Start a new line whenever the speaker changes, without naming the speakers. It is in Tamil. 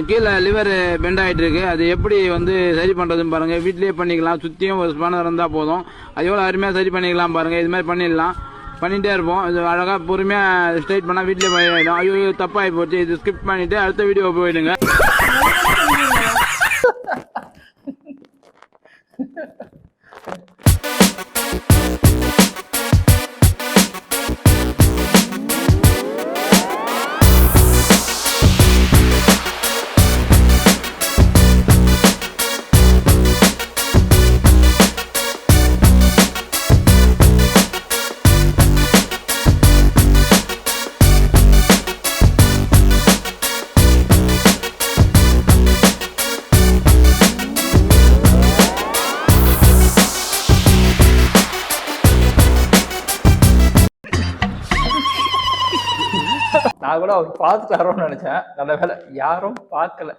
கீழே லிவர் பெண்ட் ஆகிட்டு இருக்கு. அது எப்படி வந்து சரி பண்ணுறதுன்னு பாருங்கள். வீட்லேயே பண்ணிக்கலாம். சுற்றியும் ஒரு ஸ்பானர் இருந்தால் போதும். அது எவ்வளோ அருமையாக சரி பண்ணிக்கலாம் பாருங்கள். இது மாதிரி பண்ணிடலாம். பண்ணிகிட்டே இருப்போம். இது அழகாக பொறுமையாக ஸ்ட்ரைட் பண்ணால் வீட்டிலே போயிடும். ஐயோ தப்பாகி போச்சு. இது ஸ்கிப் பண்ணிவிட்டு அடுத்த வீடியோ போயிடுங்க.
நான் கூட அவர் பார்த்துட்டாரோன்னு நினைச்சேன். நல்ல வேலை யாரும் பார்க்கல.